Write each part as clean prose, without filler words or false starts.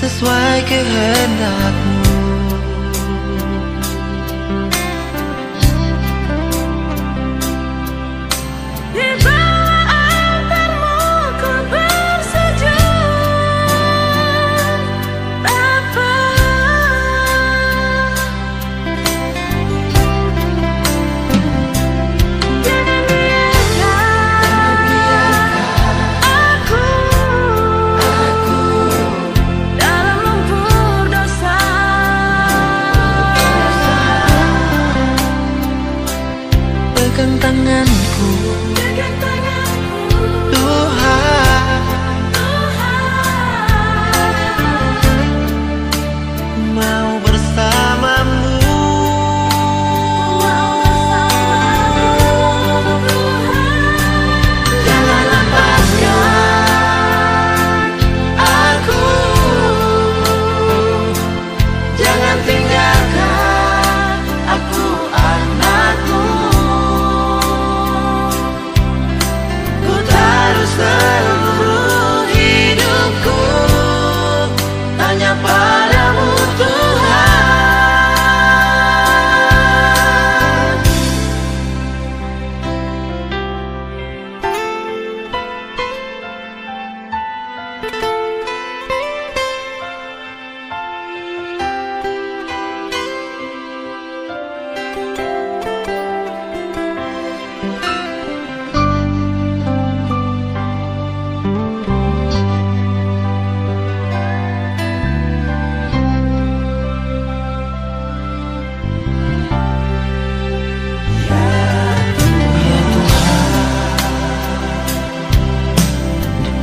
sesuai kehendakmu. Di bawah altarmu ku bersujud, Bapa. Jangan biarkan aku dalam lumpur dosa. Pegang tanganku, Tuhan, mau bersamamu. Jangan lepaskan aku, jangan tinggalkan aku, anakmu. Ku taruh seluruh hidupku hanya padamu, Tuhan.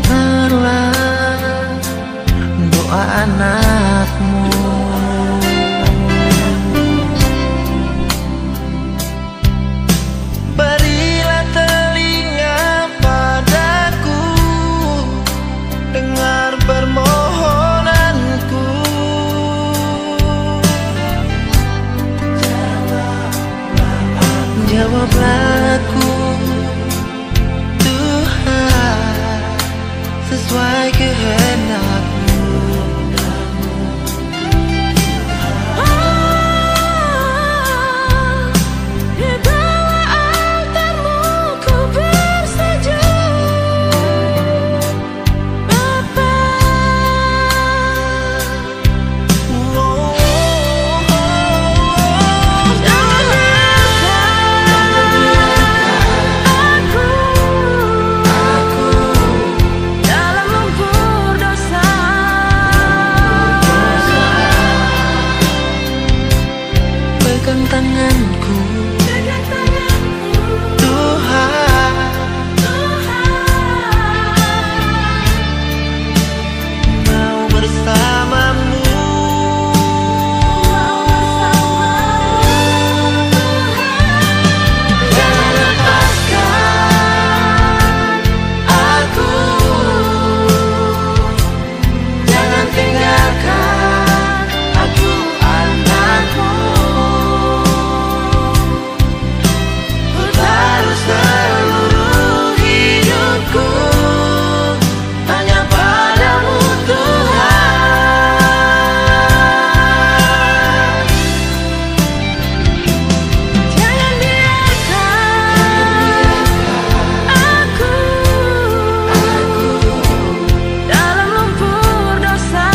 Dengarlah doa anakmu. Berilah telinga padaku, dengar permohonanku. Jawablah aku, Tuhan, sesuai kehendakmu. Di bawah altarmu ku bersujud, Bapa. Jangan biarkan aku dalam lumpur dosa. Pegang tanganku, Tuhan, mau bersamamu. Jangan lepaskan aku, jangan tinggalkan aku, anakmu. Ku taruh seluruh hidupku hanya padamu, Tuhan. Jangan biarkan aku dalam lumpur dosa.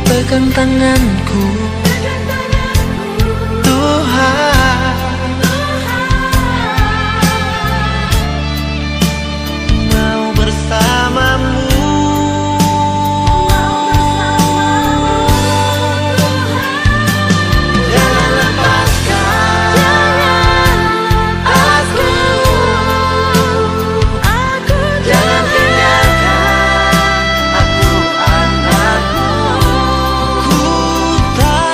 Pegang tanganku, Tuhan, mau bersamamu. Jangan lepaskan aku, jangan tinggalkan aku, anakmu. Ku tak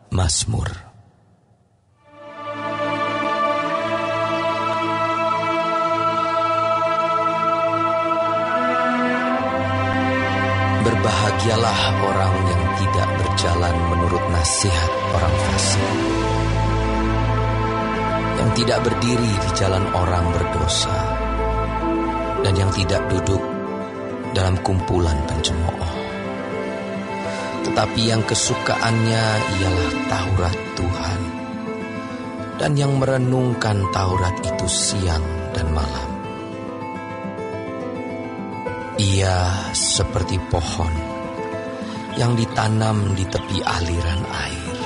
Mazmur. Berbahagialah orang yang tidak berjalan menurut nasihat orang fasik, yang tidak berdiri di jalan orang berdosa, dan yang tidak duduk dalam kumpulan pencemooh. Tetapi yang kesukaannya ialah Taurat Tuhan, dan yang merenungkan Taurat itu siang dan malam. Ia seperti pohon yang ditanam di tepi aliran air,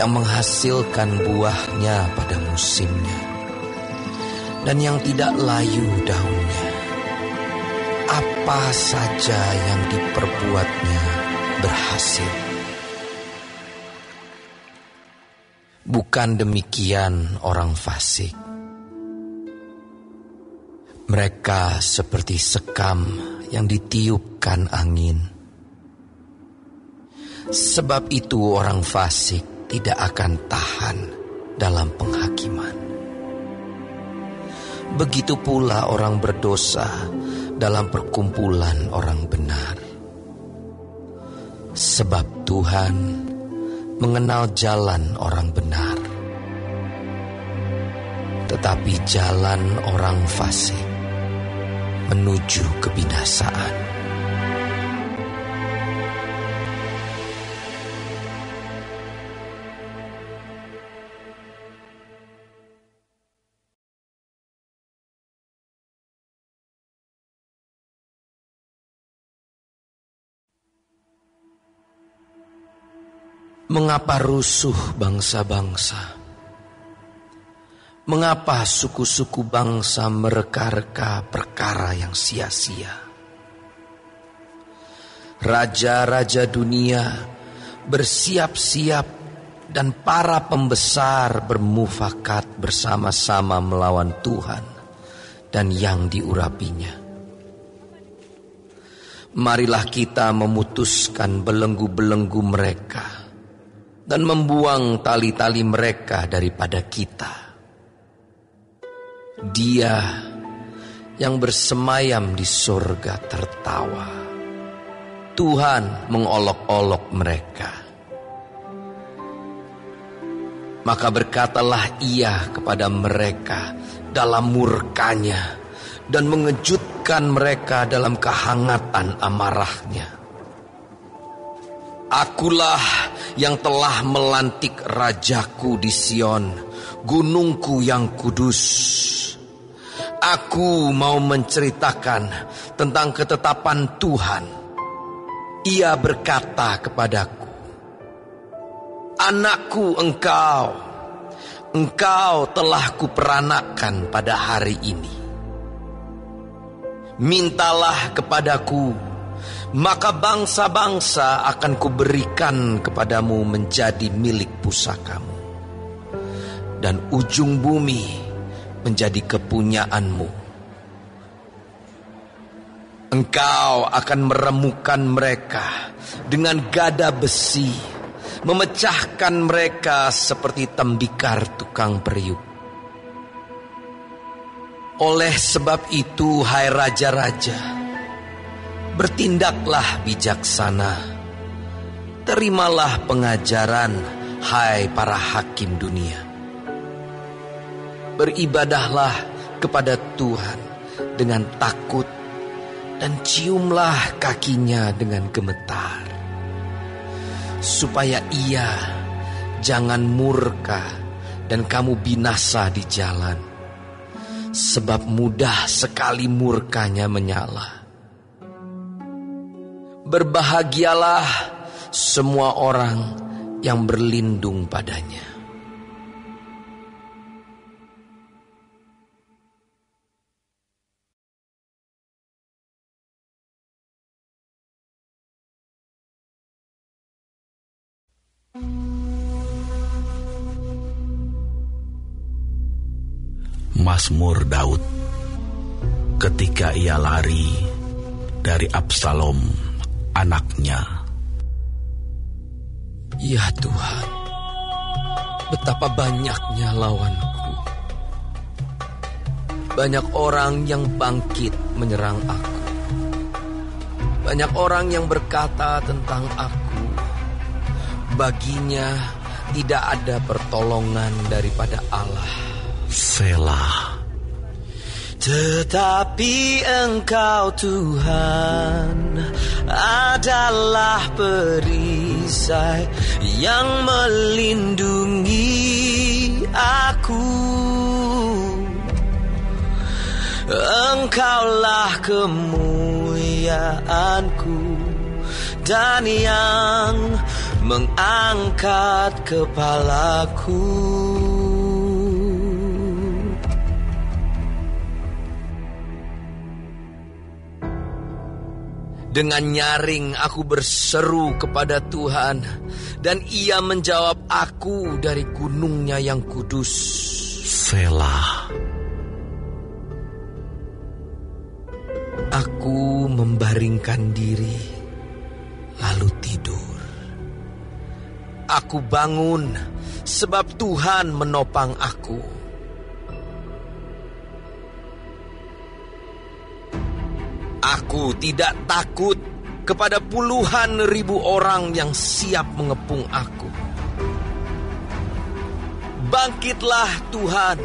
yang menghasilkan buahnya pada musimnya, dan yang tidak layu daunnya. Apa saja yang diperbuatnya berhasil. Bukan demikian orang fasik. Mereka seperti sekam yang ditiupkan angin. Sebab itu orang fasik tidak akan tahan dalam penghakiman. Begitu pula orang berdosa dalam perkumpulan orang benar. Sebab Tuhan mengenal jalan orang benar, tetapi jalan orang fasik menuju kebinasaan. Mengapa rusuh bangsa-bangsa? Mengapa suku-suku bangsa mereka-reka perkara yang sia-sia? Raja-raja dunia bersiap-siap dan para pembesar bermufakat bersama-sama melawan Tuhan dan yang diurapinya. Marilah kita memutuskan belenggu-belenggu mereka dan membuang tali-tali mereka daripada kita. Dia yang bersemayam di surga tertawa. Tuhan mengolok-olok mereka. Maka berkatalah Ia kepada mereka dalam murkanya dan mengejutkan mereka dalam kehangatan amarahnya. Akulah yang telah melantik rajaku di Sion, gunungku yang kudus. Aku mau menceritakan tentang ketetapan Tuhan. Ia berkata kepadaku, anakku engkau telah kuperanakkan pada hari ini. Mintalah kepadaku, maka bangsa-bangsa akan kuberikan kepadamu menjadi milik pusakamu, dan ujung bumi menjadi kepunyaanmu. Engkau akan meremukan mereka dengan gada besi, memecahkan mereka seperti tembikar tukang periuk. Oleh sebab itu, hai raja-raja, bertindaklah bijaksana. Terimalah pengajaran, hai para hakim dunia. Beribadahlah kepada Tuhan dengan takut dan ciumlah kakinya dengan gemetar, supaya Ia jangan murka dan kamu binasa di jalan, sebab mudah sekali murkanya menyala. Berbahagialah semua orang yang berlindung padanya. Mazmur Daud ketika ia lari dari Absalom anaknya. Ya Tuhan, betapa banyaknya lawanku. Banyak orang yang bangkit menyerang aku. Banyak orang yang berkata tentang aku, baginya tidak ada pertolongan daripada Allah. Selah. Tetapi Engkau Tuhan adalah perisai yang melindungi aku. Engkaulah kemuliaanku dan yang mengangkat kepalaku. Dengan nyaring aku berseru kepada Tuhan, dan Ia menjawab aku dari gunung-Nya yang kudus. Selah. Aku membaringkan diri, lalu tidur. Aku bangun, sebab Tuhan menopang aku. Aku tidak takut kepada puluhan ribu orang yang siap mengepung aku. Bangkitlah Tuhan,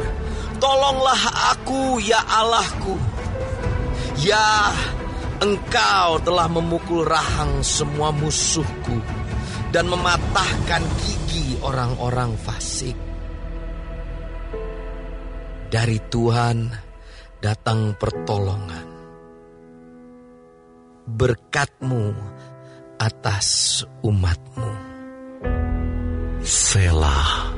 tolonglah aku ya Allahku. Ya, Engkau telah memukul rahang semua musuhku dan mematahkan gigi orang-orang fasik. Dari Tuhan datang pertolongan. Berkat-Mu atas umat-Mu. Selah.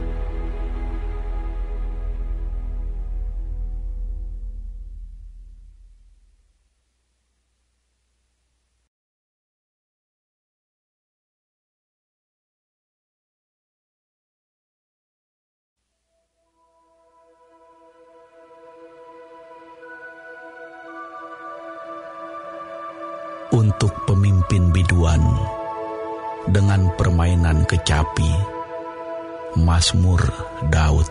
Untuk pemimpin biduan dengan permainan kecapi, Mazmur Daud.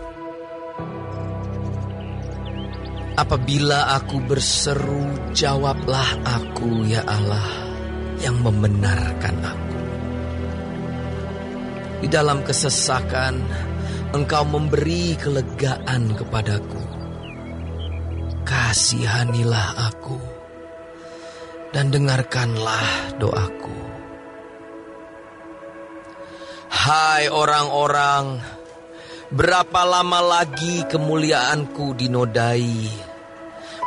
Apabila aku berseru, jawablah aku ya Allah yang membenarkan aku. Di dalam kesesakan, Engkau memberi kelegaan kepadaku. Kasihanilah aku dan dengarkanlah doaku. Hai orang-orang, berapa lama lagi kemuliaanku dinodai?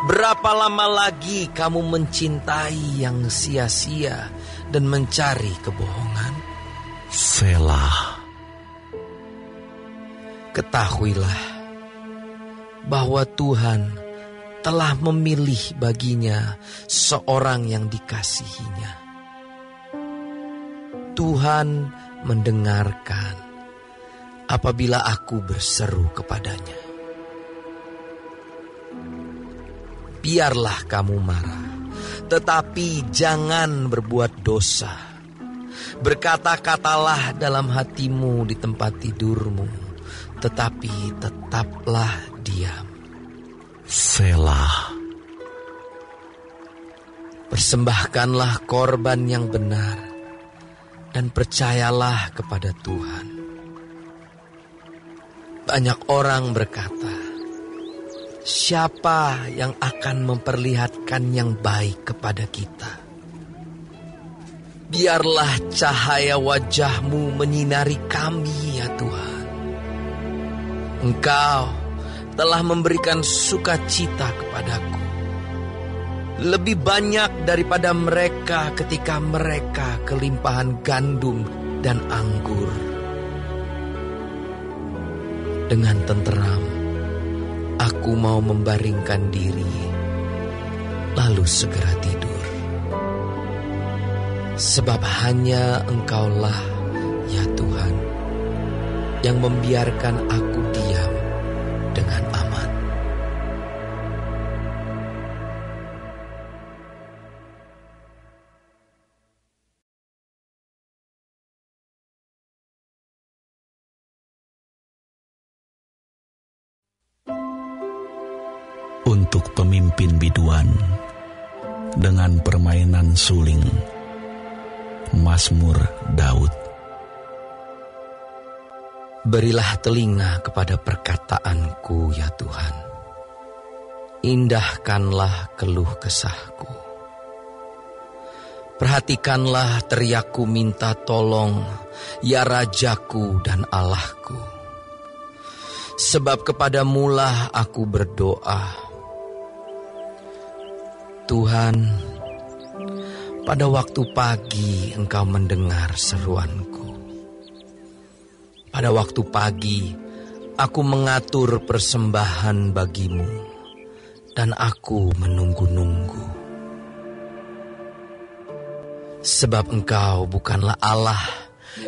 Berapa lama lagi kamu mencintai yang sia-sia dan mencari kebohongan? Selah. Ketahuilah bahwa Tuhan telah memilih baginya seorang yang dikasihinya. Tuhan mendengarkan apabila aku berseru kepadanya. Biarlah kamu marah, tetapi jangan berbuat dosa. Berkata-katalah dalam hatimu di tempat tidurmu, tetapi tetaplah diam. Selah. Persembahkanlah korban yang benar dan percayalah kepada Tuhan. Banyak orang berkata, siapa yang akan memperlihatkan yang baik kepada kita? Biarlah cahaya wajah-Mu menyinari kami ya Tuhan. Engkau telah memberikan sukacita kepadaku, lebih banyak daripada mereka ketika mereka kelimpahan gandum dan anggur. Dengan tenteram, aku mau membaringkan diri, lalu segera tidur. Sebab hanya Engkaulah, ya Tuhan, yang membiarkan aku diam dengan aman. untuk pemimpin biduan dengan permainan suling. Mazmur Daud. Berilah telinga kepada perkataanku, ya Tuhan. Indahkanlah keluh kesahku. Perhatikanlah teriakku minta tolong, ya Rajaku dan Allahku. Sebab kepadamulah aku berdoa. Tuhan, pada waktu pagi Engkau mendengar seruanku. Pada waktu pagi aku mengatur persembahan bagimu, dan aku menunggu-nunggu. Sebab Engkau bukanlah Allah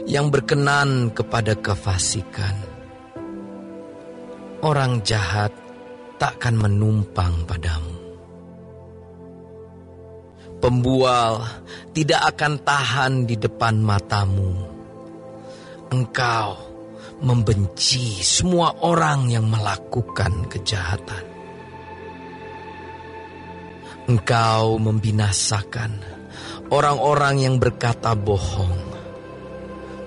yang berkenan kepada kefasikan. Orang jahat takkan menumpang padamu. Pembual tidak akan tahan di depan matamu. Engkau membenci semua orang yang melakukan kejahatan. Engkau membinasakan orang-orang yang berkata bohong.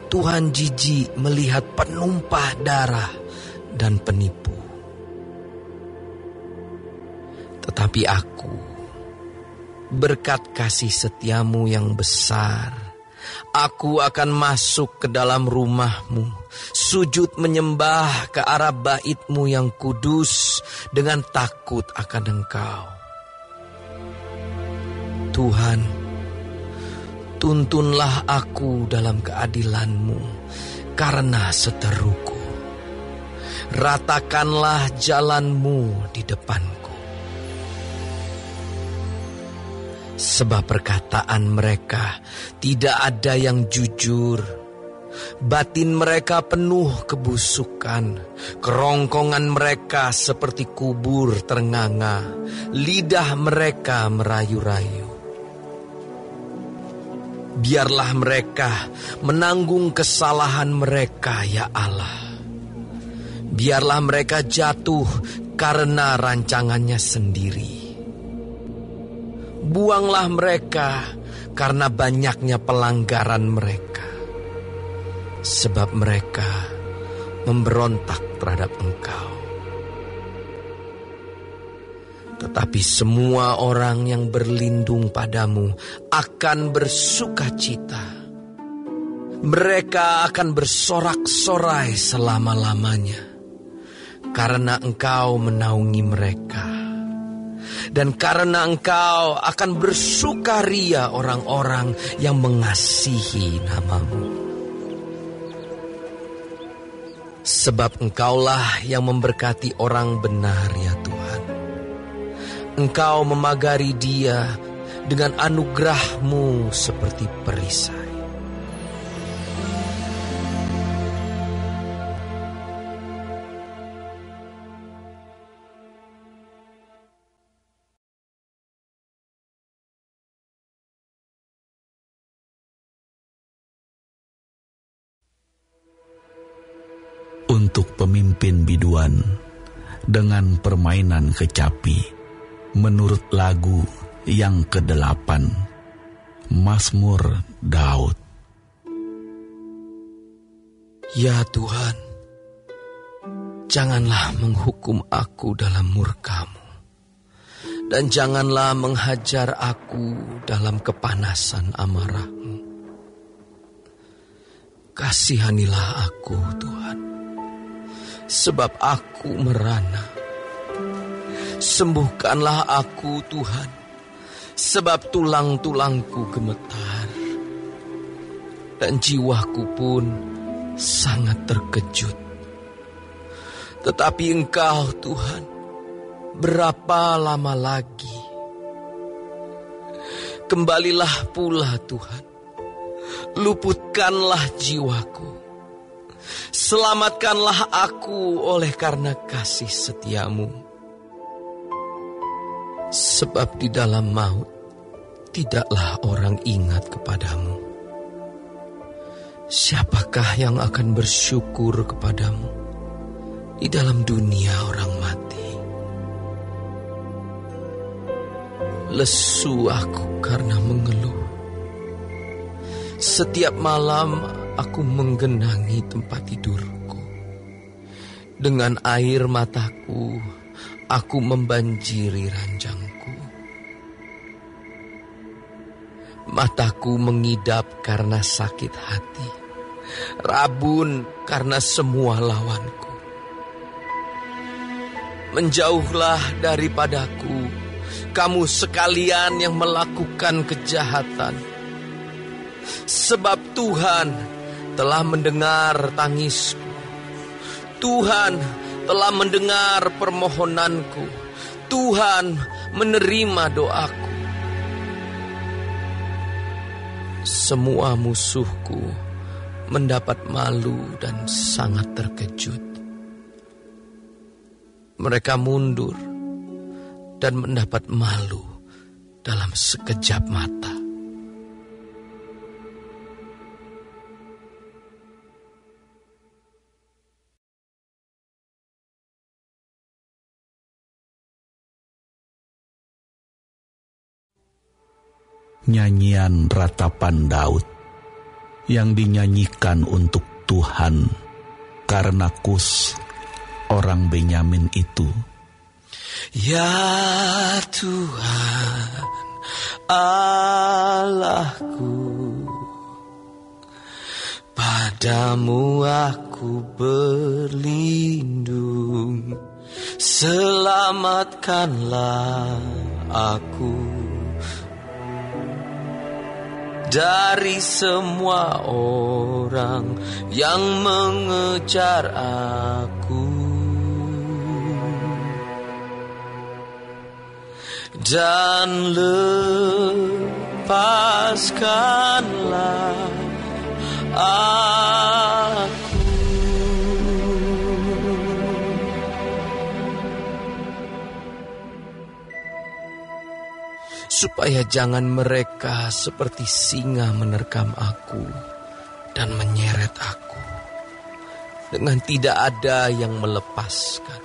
Tuhan jijik melihat penumpah darah dan penipu. Tetapi aku, berkat kasih setiamu yang besar, aku akan masuk ke dalam rumahmu, sujud menyembah ke arah baitmu yang kudus dengan takut akan Engkau. Tuhan, tuntunlah aku dalam keadilan-Mu karena seteruku. Ratakanlah jalan-Mu di depanku. Sebab perkataan mereka tidak ada yang jujur. Batin mereka penuh kebusukan. Kerongkongan mereka seperti kubur ternganga. Lidah mereka merayu-rayu. Biarlah mereka menanggung kesalahan mereka, ya Allah. Biarlah mereka jatuh karena rancangannya sendiri. Buanglah mereka karena banyaknya pelanggaran mereka. Sebab mereka memberontak terhadap Engkau. Tetapi semua orang yang berlindung padamu akan bersukacita. Mereka akan bersorak-sorai selama-lamanya. Karena Engkau menaungi mereka. Dan karena Engkau akan bersukaria orang-orang yang mengasihi nama-Mu. Sebab Engkaulah yang memberkati orang benar, ya Tuhan. Engkau memagari dia dengan anugerah-Mu seperti perisai. Untuk pemimpin biduan dengan permainan kecapi. Menurut lagu yang ke-8, Mazmur Daud. Ya Tuhan, janganlah menghukum aku dalam murka-Mu, dan janganlah menghajar aku dalam kepanasan amarah-Mu. Kasihanilah aku, Tuhan, sebab aku merana. Sembuhkanlah aku, Tuhan, sebab tulang-tulangku gemetar. Dan jiwaku pun sangat terkejut. Tetapi Engkau, Tuhan, berapa lama lagi? Kembalilah pula, Tuhan. Luputkanlah jiwaku. Selamatkanlah aku oleh karena kasih setiamu. Sebab di dalam maut tidaklah orang ingat kepadamu. Siapakah yang akan bersyukur kepadamu di dalam dunia orang mati? Lesu aku karena mengeluh. Setiap malam aku menggenangi tempat tidurku. Dengan air mataku, aku membanjiri ranjangku. Mataku mengidap karena sakit hati, rabun karena semua lawanku. Menjauhlah daripadaku, kamu sekalian yang melakukan kejahatan. Sebab Tuhan telah mendengar tangisku. Tuhan telah mendengar permohonanku. Tuhan menerima doaku. Semua musuhku mendapat malu dan sangat terkejut. Mereka mundur dan mendapat malu dalam sekejap mata. Nyanyian ratapan Daud yang dinyanyikan untuk Tuhan karena Kus, orang Benyamin itu. Ya Tuhan Allahku, padamu aku berlindung. Selamatkanlah aku dari semua orang yang mengejar aku, dan lepaskanlah aku. Supaya jangan mereka seperti singa menerkam aku dan menyeret aku, dengan tidak ada yang melepaskan.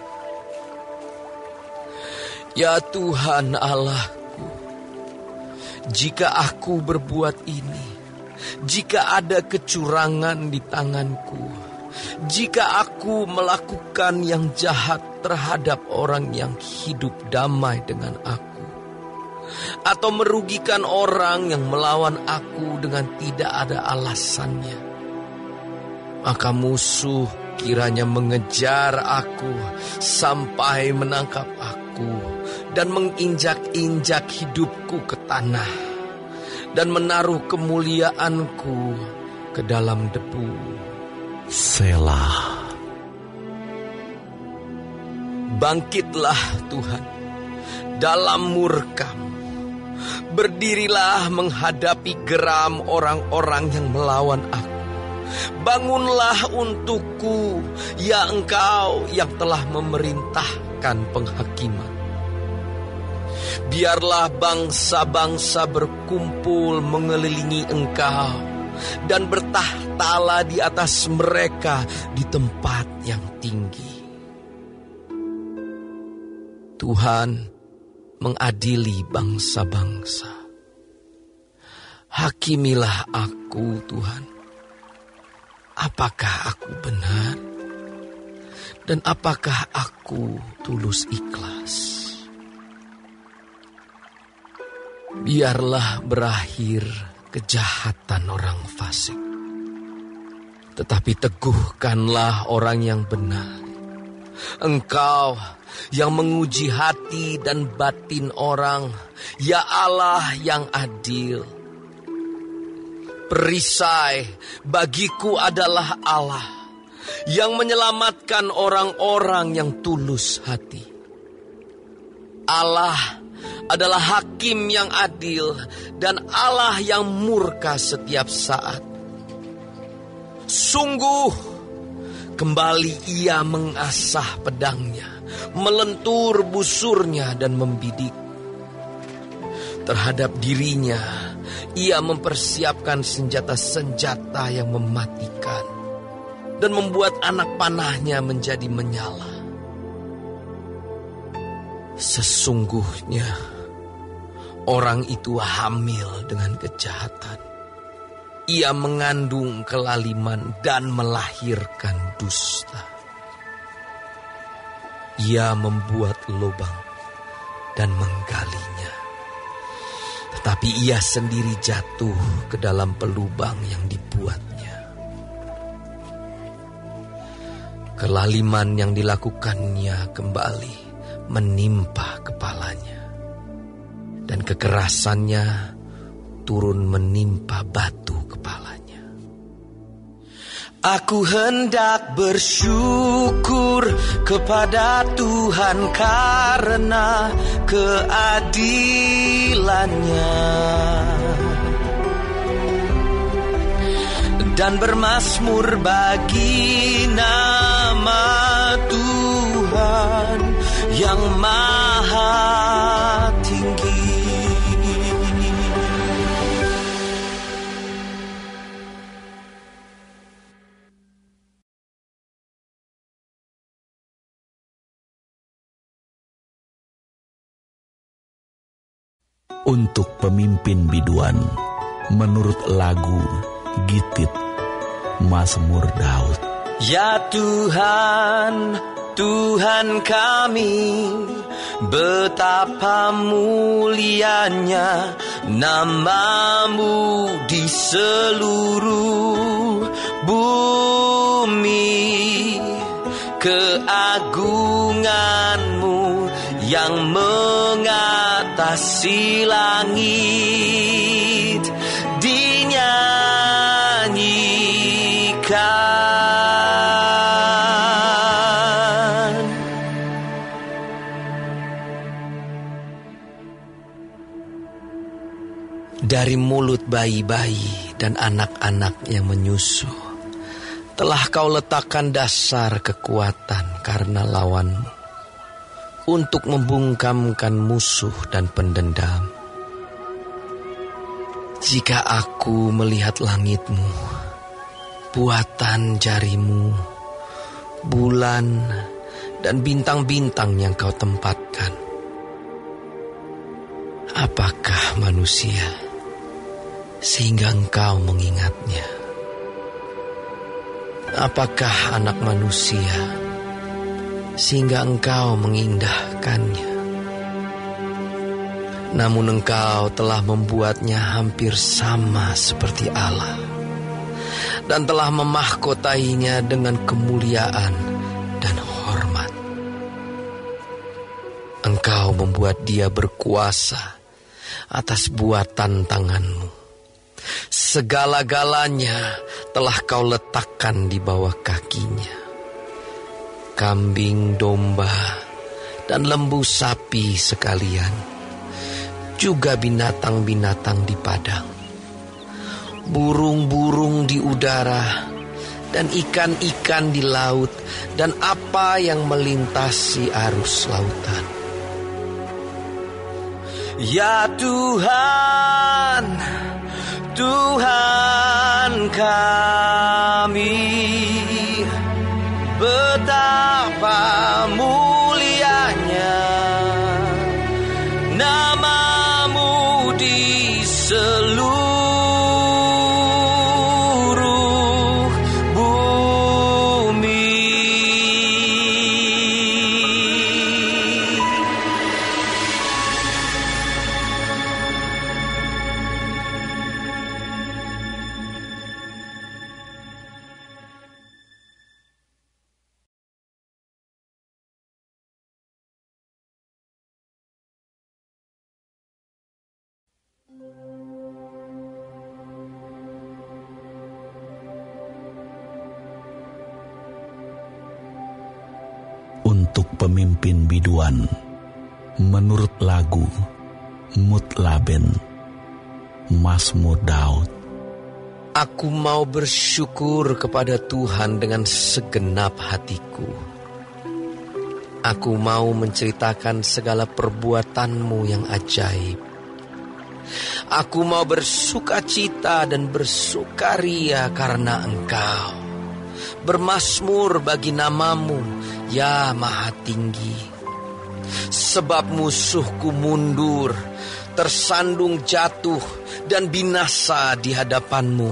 Ya Tuhan Allahku, jika aku berbuat ini, jika ada kecurangan di tanganku, jika aku melakukan yang jahat terhadap orang yang hidup damai dengan aku, atau merugikan orang yang melawan aku dengan tidak ada alasannya, maka musuh kiranya mengejar aku sampai menangkap aku dan menginjak-injak hidupku ke tanah dan menaruh kemuliaanku ke dalam debu. Selah. Bangkitlah Tuhan dalam murka-Mu. Berdirilah menghadapi geram orang-orang yang melawan aku. Bangunlah untukku, ya Engkau yang telah memerintahkan penghakiman. Biarlah bangsa-bangsa berkumpul mengelilingi Engkau, dan bertahtalah di atas mereka di tempat yang tinggi. Tuhan mengadili bangsa-bangsa. Hakimilah aku, Tuhan. Apakah aku benar? Dan apakah aku tulus ikhlas? Biarlah berakhir kejahatan orang fasik, tetapi teguhkanlah orang yang benar. Engkau yang menguji hati dan batin orang, ya Allah yang adil. Perisai bagiku adalah Allah yang menyelamatkan orang-orang yang tulus hati. Allah adalah hakim yang adil dan Allah yang murka setiap saat. Sungguh kembali ia mengasah pedangnya, melentur busurnya dan membidik. Terhadap dirinya, ia mempersiapkan senjata-senjata yang mematikan dan membuat anak panahnya menjadi menyala. Sesungguhnya Orang itu hamil dengan kejahatan. Ia mengandung kelaliman dan melahirkan dusta. Ia membuat lubang dan menggalinya. Tetapi ia sendiri jatuh ke dalam pelubang yang dibuatnya. Kelaliman yang dilakukannya kembali menimpa kepalanya. Dan kekerasannya turun menimpa batu kepalanya. Aku hendak bersyukur kepada Tuhan karena keadilannya, dan bermazmur bagi nama Tuhan yang maha tinggi. Untuk pemimpin biduan, menurut lagu Gitit, Mazmur Daud. Ya Tuhan, Tuhan kami, betapa mulianya nama-Mu di seluruh bumi. Keagungan-Mu yang mengatasi langit dinyanyikan. Dari mulut bayi-bayi dan anak-anak yang menyusu, telah Kau letakkan dasar kekuatan karena lawanmu, untuk membungkamkan musuh dan pendendam. Jika aku melihat langit-Mu, buatan jari-Mu, bulan dan bintang-bintang yang Kau tempatkan, apakah manusia sehingga Engkau mengingatnya? Apakah anak manusia sehingga Engkau mengindahkannya? Namun Engkau telah membuatnya hampir sama seperti Allah, dan telah memahkotainya dengan kemuliaan dan hormat. Engkau membuat dia berkuasa atas buatan tangan-Mu. Segala-galanya telah Kau letakkan di bawah kakinya. Kambing, domba, dan lembu sapi sekalian, juga binatang-binatang di padang, burung-burung di udara, dan ikan-ikan di laut, dan apa yang melintasi arus lautan. Ya Tuhan, Tuhan kami, betapa mulianya nama-Mu di seluruh bumi. Untuk pemimpin biduan, menurut lagu Mutlaben, Mazmur Daud. Aku mau bersyukur kepada Tuhan dengan segenap hatiku. Aku mau menceritakan segala perbuatan-Mu yang ajaib. Aku mau bersukacita dan bersukaria karena Engkau. Bermazmur bagi nama-Mu, ya Maha Tinggi. Sebab musuhku mundur, tersandung jatuh dan binasa di hadapanmu.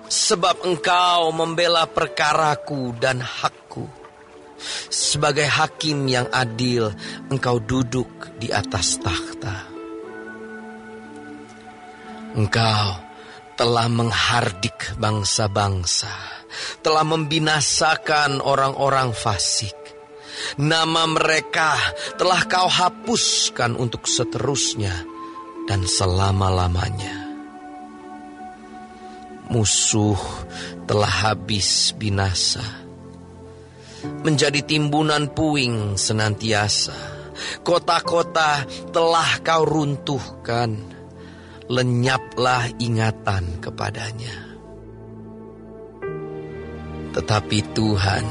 Sebab Engkau membela perkaraku dan hakku. Sebagai hakim yang adil, Engkau duduk di atas takhta. Engkau telah menghardik bangsa-bangsa, telah membinasakan orang-orang fasik. Nama mereka telah Kau hapuskan untuk seterusnya dan selama-lamanya. Musuh telah habis binasa, menjadi timbunan puing senantiasa. Kota-kota telah Kau runtuhkan, lenyaplah ingatan kepadanya. Tetapi Tuhan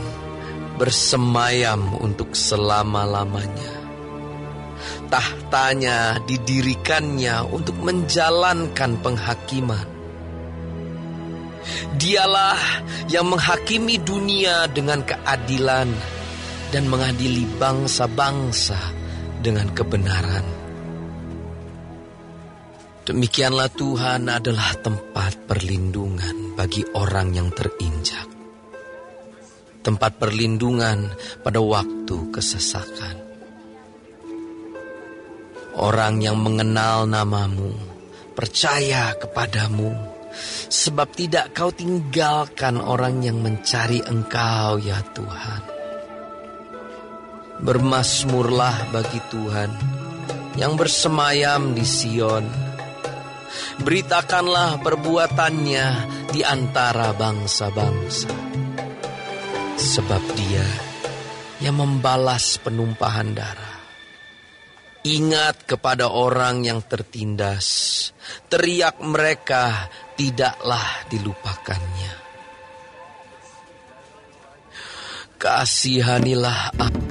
bersemayam untuk selama-lamanya. Tahtanya didirikannya untuk menjalankan penghakiman. Dialah yang menghakimi dunia dengan keadilan dan mengadili bangsa-bangsa dengan kebenaran. Demikianlah Tuhan adalah tempat perlindungan bagi orang yang terinjak. Tempat perlindungan pada waktu kesesakan. Orang yang mengenal namamu, percaya kepadamu, sebab tidak Kau tinggalkan orang yang mencari Engkau, ya Tuhan. Bermasmurlah bagi Tuhan yang bersemayam di Sion. Beritakanlah perbuatannya di antara bangsa-bangsa. Sebab Dia yang membalas penumpahan darah. Ingat kepada orang yang tertindas. Teriak mereka tidaklah dilupakannya. Kasihanilah aku